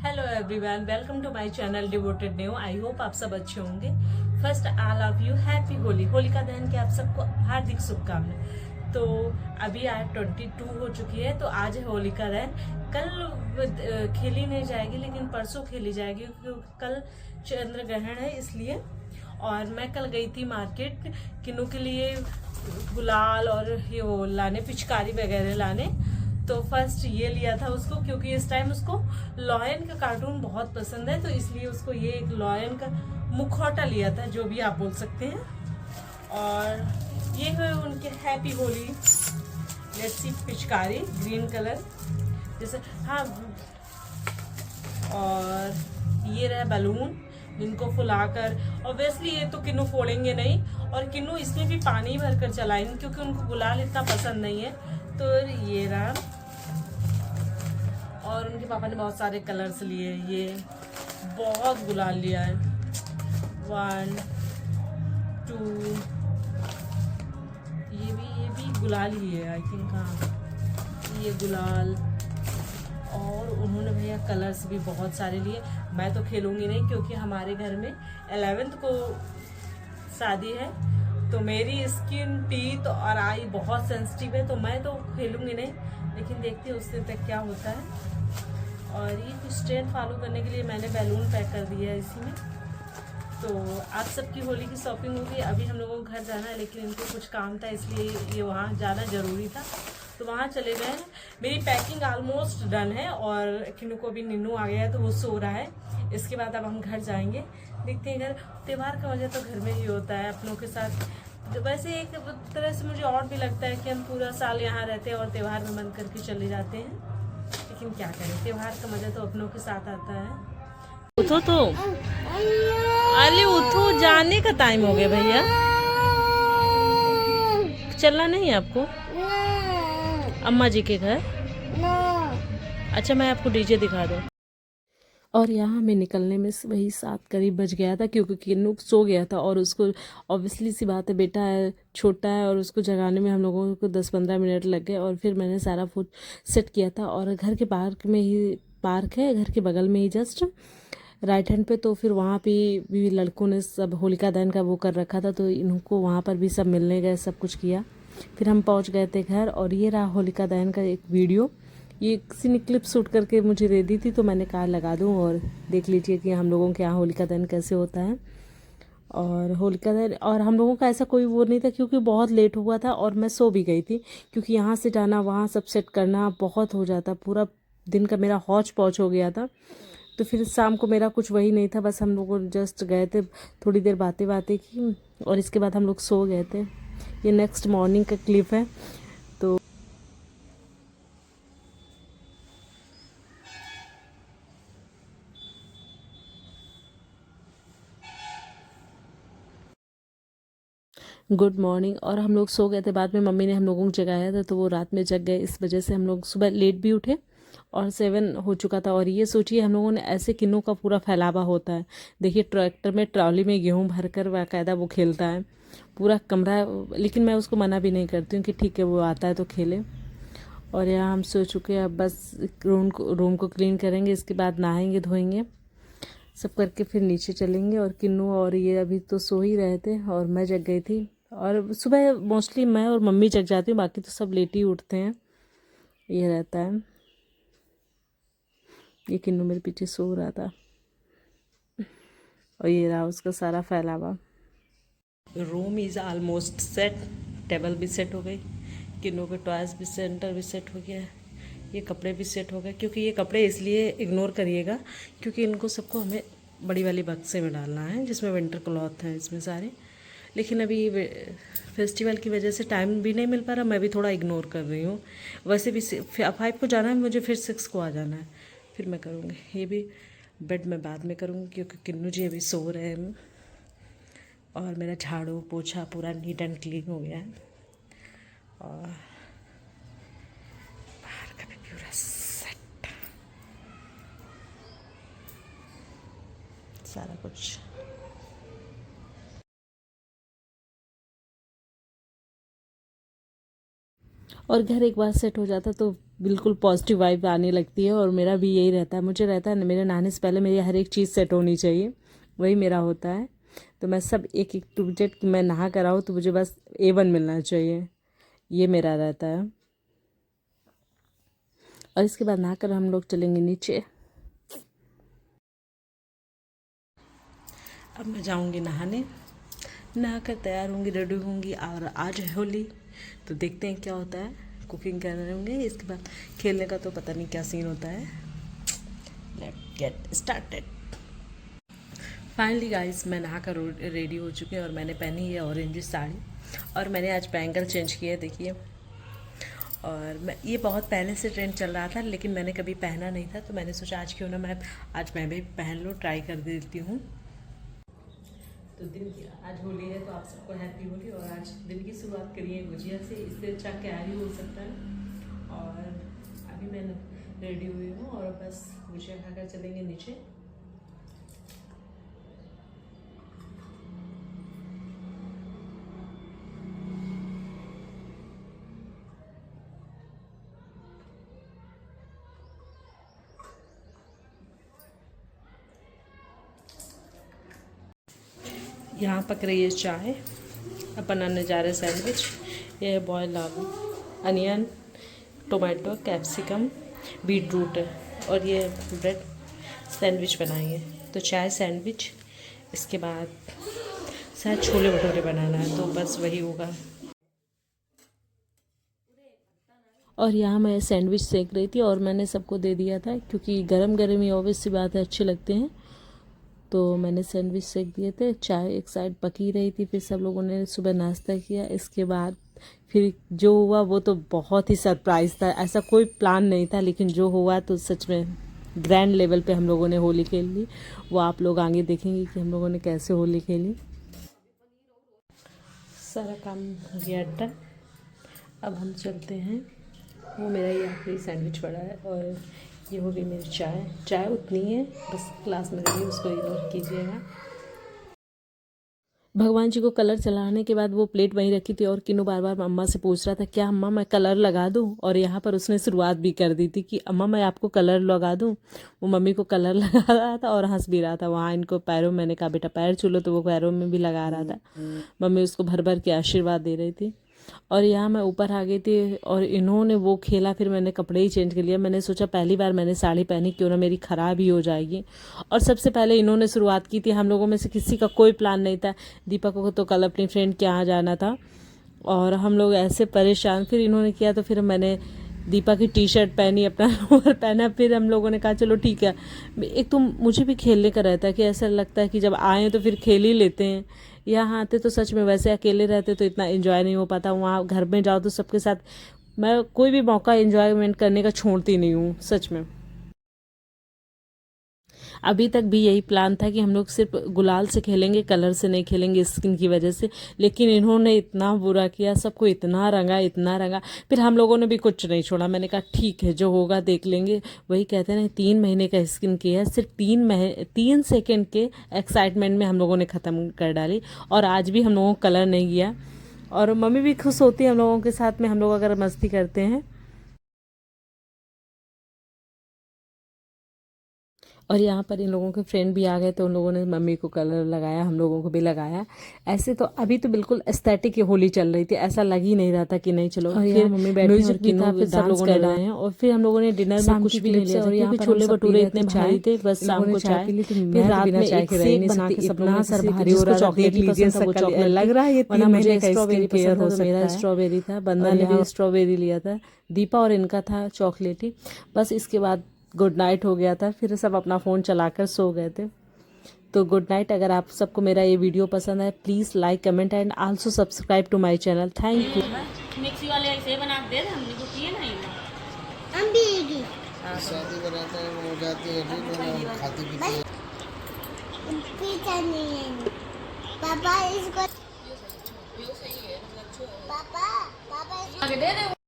Hello everyone, welcome to my channel devoted new. I hope आप सब अच्छे होंगे। First I love you, happy Holi. Holika Dahan की आप सबको हार्दिक शुभकामनाएं। तो अभी आज 22 हो चुकी है, तो आज है होलिका दहन। कल खेली नहीं जाएगी, लेकिन परसों खेली जाएगी क्योंकि कल चंद्र ग्रहण है, इसलिए। और मैं कल गई थी मार्केट किन्नू के लिए गुलाल और ये वो लाने, पिचकारी वगैरह लाने। तो फर्स्ट ये लिया था उसको, क्योंकि इस टाइम उसको लॉयन का कार्टून बहुत पसंद है, तो इसलिए उसको ये एक लॉयन का मुखौटा लिया था, जो भी आप बोल सकते हैं। और ये है उनके हैप्पी होली लेट्स सी पिचकारी, ग्रीन कलर जैसे, हाँ। और ये रहा बैलून, जिनको फुलाकर, ऑब्वियसली ये तो किन्नू फोड़ेंगे नहीं, और किन्नू इसमें भी पानी भर कर चलाएंगे क्योंकि उनको गुलाल इतना पसंद नहीं है। तो ये रहा। और उनके पापा ने बहुत सारे कलर्स लिए, ये बहुत गुलाल लिया है। 1 2, ये भी गुलाल ही है आई थिंक। हाँ, ये गुलाल। और उन्होंने भैया कलर्स भी बहुत सारे लिए। मैं तो खेलूंगी नहीं क्योंकि हमारे घर में 11th को शादी है, तो मेरी स्किन, टीथ और आई बहुत सेंसिटिव है, तो मैं तो खेलूंगी नहीं। लेकिन देखते हैं उस दिन तक क्या होता है। और ये कुछ ट्रेंड फॉलो करने के लिए मैंने बैलून पैक कर दिया है इसी में। तो आप सबकी होली की शॉपिंग होगी। अभी हम लोगों को घर जाना है, लेकिन इनको कुछ काम था इसलिए ये वहाँ जाना ज़रूरी था, तो वहाँ चले गए हैं। मेरी पैकिंग ऑलमोस्ट डन है, और किन्नू को भी निन्नू आ गया है तो वो सो रहा है। इसके बाद अब हम घर जाएंगे। देखते हैं, घर त्यौहार का मज़ा तो घर में ही होता है अपनों के साथ। वैसे एक तरह से मुझे और भी लगता है कि हम पूरा साल यहाँ रहते हैं और त्यौहार में मन करके चले जाते हैं, लेकिन क्या करें, त्यौहार का मजा तो अपनों के साथ आता है। उठो तो, अरे उठो, जाने का टाइम हो गया भैया। चलना नहीं है आपको अम्मा जी के घर? अच्छा, मैं आपको डीजे दिखा दूँ। और यहाँ हमें निकलने में वही 7 करीब बज गया था, क्योंकि किन्नू सो गया था, और उसको ऑब्वियसली सी बात है, बेटा है, छोटा है, और उसको जगाने में हम लोगों को 10-15 मिनट लग गए। और फिर मैंने सारा फूड सेट किया था, और घर के पार्क में ही, पार्क है घर के बगल में ही जस्ट राइट हैंड पे, तो फिर वहाँ पे भी लड़कों ने सब होलिका दहन का वो कर रखा था, तो इनको वहाँ पर भी सब मिलने गए, सब कुछ किया। फिर हम पहुँच गए थे घर। और ये रहा होलिका दहन का एक वीडियो। ये किसी ने क्लिप शूट करके मुझे दे दी थी, तो मैंने कहा लगा दूं, और देख लीजिए कि हम लोगों के यहाँ होलिका दहन कैसे होता है। और होलिका दहन, और हम लोगों का ऐसा कोई वो नहीं था, क्योंकि बहुत लेट हुआ था और मैं सो भी गई थी, क्योंकि यहाँ से जाना वहाँ सब सेट करना बहुत हो जाता, पूरा दिन का मेरा हौच पौच हो गया था। तो फिर शाम को मेरा कुछ वही नहीं था, बस हम लोग जस्ट गए थे, थोड़ी देर बातें बातें की, और इसके बाद हम लोग सो गए थे। ये नेक्स्ट मॉर्निंग का क्लिप है। तो गुड मॉर्निंग। और हम लोग सो गए थे, बाद में मम्मी ने हम लोगों को जगाया था, तो वो रात में जग गए, इस वजह से हम लोग सुबह लेट भी उठे, और 7 हो चुका था। और ये सोचिए, हम लोगों ने ऐसे किन्नों का पूरा फैलावा होता है। देखिए, ट्रैक्टर में ट्रॉली में गेहूँ भर कर बाकायदा वो खेलता है पूरा कमरा। लेकिन मैं उसको मना भी नहीं करती हूँ कि ठीक है, वो आता है तो खेले। और यहाँ हम सो चुके हैं, अब बस रूम को क्लीन करेंगे, इसके बाद नहाएंगे धोएंगे, सब करके फिर नीचे चलेंगे। और किन्नू और ये अभी तो सो ही रहे थे, और मैं जग गई थी। और सुबह मोस्टली मैं और मम्मी जग जाती हूँ, बाकी तो सब लेट ही उठते हैं, ये रहता है। ये किन्नू मेरे पीछे सो रहा था, और ये रहा उसका सारा फैलावा। Room is almost set, table भी सेट हो गई, किन्नू के टॉयज भी, सेंटर भी सेट हो गया है, ये कपड़े भी सेट हो गए। क्योंकि ये कपड़े इसलिए इग्नोर करिएगा, क्योंकि इनको सबको हमें बड़ी वाली बक्से में डालना है, जिसमें विंटर क्लॉथ हैं इसमें सारे। लेकिन अभी फेस्टिवल की वजह से टाइम भी नहीं मिल पा रहा, मैं भी थोड़ा इग्नोर कर रही हूँ। वैसे भी 5 को जाना है मुझे, फिर 6 को आ जाना है, फिर मैं करूँगी। ये भी बेड में बाद में करूँगी, क्योंकि किन्नू जी अभी सो रहे हैं। और मेरा झाड़ू पोछा पूरा नीट एंड क्लीन हो गया है, और बाहर का भी पूरा सेट, सारा कुछ। और घर एक बार सेट हो जाता तो बिल्कुल पॉजिटिव वाइब आने लगती है। और मेरा भी यही रहता है, मुझे रहता है मेरे नहाने से पहले मेरी हर एक चीज़ सेट होनी चाहिए, वही मेरा होता है। तो मैं सब एक एक टू जेड कि मैं नहा कर आऊँ तो मुझे बस A1 मिलना चाहिए, ये मेरा रहता है। और इसके बाद नहाकर हम लोग चलेंगे नीचे। अब मैं जाऊंगी नहाने, नहाकर तैयार होंगी, रेडी होंगी। और आज है होली, तो देखते हैं क्या होता है। कुकिंग कर रहे होंगे, इसके बाद खेलने का तो पता नहीं क्या सीन होता है। Let's get started. Finally guys, मैं नहाकर रेडी हो चुकी हूँ और मैंने पहनी है ऑरेंज साड़ी। और मैंने आज बैंगल चेंज किया है, देखिए। और मैं ये बहुत पहले से ट्रेंड चल रहा था, लेकिन मैंने कभी पहना नहीं था, तो मैंने सोचा आज क्यों ना मैं भी पहन लूँ, ट्राई कर देती हूँ। तो दिन की आज होली है, तो आप सबको हैप्पी होली। और आज दिन की शुरुआत करिए गुजिया से, इससे अच्छा क्या ही हो सकता है। और अभी मैं रेडी हुई हूँ और बस गुजिया खाकर चलेंगे नीचे। यहाँ पक रही है चाय, अब बनाने जा रहे सैंडविच। ये है बॉयल आलू, onion, tomato, capsicum, beetroot है, और ये ब्रेड सैंडविच बनाएंगे। तो चाय सैंडविच, इसके बाद शायद छोले भटूरे बनाना है, तो बस वही होगा। और यहाँ मैं सैंडविच सेक रही थी और मैंने सबको दे दिया था, क्योंकि गरम गरम ही ऑब्वियस सी बात है अच्छे लगते हैं। तो मैंने सैंडविच सेक दिए थे, चाय एक साइड पकी रही थी, फिर सब लोगों ने सुबह नाश्ता किया। इसके बाद फिर जो हुआ वो तो बहुत ही सरप्राइज़ था, ऐसा कोई प्लान नहीं था, लेकिन जो हुआ तो सच में ग्रैंड लेवल पे हम लोगों ने होली खेल ली। वो आप लोग आगे देखेंगे कि हम लोगों ने कैसे होली खेली। सारा काम हो गया डन, अब हम चलते हैं। वो मेरा ये आखिरी सैंडविच पड़ा है, और ये हो गई मेरी चाय उतनी है, बस ग्लास में रही, उसको इग्नोर कीजिएगा। भगवान जी को कलर चलाने के बाद वो प्लेट वहीं रखी थी, और किन्नू बार बार अम्मा से पूछ रहा था क्या अम्मा मैं कलर लगा दूं। और यहाँ पर उसने शुरुआत भी कर दी थी कि अम्मा मैं आपको कलर लगा दूं। वो मम्मी को कलर लगा रहा था और हंस भी रहा था। वहाँ इनको पैरों, मैंने कहा बेटा पैर छू लो, तो वो पैरों में भी लगा रहा था। मम्मी उसको भर भर के आशीर्वाद दे रही थी। और यहाँ मैं ऊपर आ गई थी और इन्होंने वो खेला, फिर मैंने कपड़े ही चेंज कर लिया। मैंने सोचा पहली बार मैंने साड़ी पहनी, क्यों ना मेरी ख़राब ही हो जाएगी। और सबसे पहले इन्होंने शुरुआत की थी, हम लोगों में से किसी का कोई प्लान नहीं था। दीपक को तो कल अपनी फ्रेंड के यहाँ जाना था और हम लोग ऐसे परेशान, फिर इन्होंने किया तो फिर मैंने दीपा की टी शर्ट पहनी, अपना लोअर पहना। फिर हम लोगों ने कहा चलो ठीक है। एक तो मुझे भी खेलने का रहता है कि ऐसा लगता है कि जब आए तो फिर खेल ही लेते हैं। यहाँ आते तो सच में वैसे अकेले रहते तो इतना एंजॉय नहीं हो पाता, वहाँ घर में जाओ तो सबके साथ मैं कोई भी मौका एंजॉयमेंट करने का छोड़ती नहीं हूँ सच में। अभी तक भी यही प्लान था कि हम लोग सिर्फ गुलाल से खेलेंगे, कलर से नहीं खेलेंगे स्किन की वजह से, लेकिन इन्होंने इतना बुरा किया, सबको इतना रंगा। फिर हम लोगों ने भी कुछ नहीं छोड़ा। मैंने कहा ठीक है जो होगा देख लेंगे। वही कहते हैं 3 महीने का स्किन किया है, सिर्फ 3 सेकेंड के एक्साइटमेंट में हम लोगों ने ख़त्म कर डाली। और आज भी हम लोगों को कलर नहीं किया, और मम्मी भी खुश होती है हम लोगों के साथ में हम लोग अगर मस्ती करते हैं। और यहाँ पर इन लोगों के फ्रेंड भी आ गए, तो उन लोगों ने मम्मी को कलर लगाया, हम लोगों को भी लगाया। ऐसे तो अभी तो बिल्कुल एस्थेटिक की होली चल रही थी, ऐसा लग ही नहीं रहा था कि नहीं चलो। फिर मम्मी बैठी, म्यूजिक भी था, फिर सब लोगों ने डांस हैं। और फिर हम लोगों ने डिनर में कुछ भी नहीं लिया, और यहाँ छोले भटूरे इतने भारी थे, बस शाम को चाय, फिर रात में एक सेक बना के सब लोगों सर भारी हो रहा था। चॉकलेट लीजिए, वो चॉकलेट लग रहा है ये 3 महीने का स्ट्रॉबेरी पसंद था, तो मेरा स्ट्रॉबेरी था। बंदा ने भी स्ट्रॉबेरी लिया था, दीपा और इनका था चॉकलेटी। बस इसके बाद गुड नाइट हो गया था, फिर सब अपना फ़ोन चलाकर सो गए थे। तो गुड नाइट। अगर आप सबको मेरा ये वीडियो पसंद है please like, comment and also subscribe to my channel. Thank you. Mixie वाले ऐसे बना दे हमने को किए ना हम भी शादी बनाते हैं हो जाती है ठीक है, खाती पीती है। पीता नहीं है पापा इसको, पापा इसको दे दे।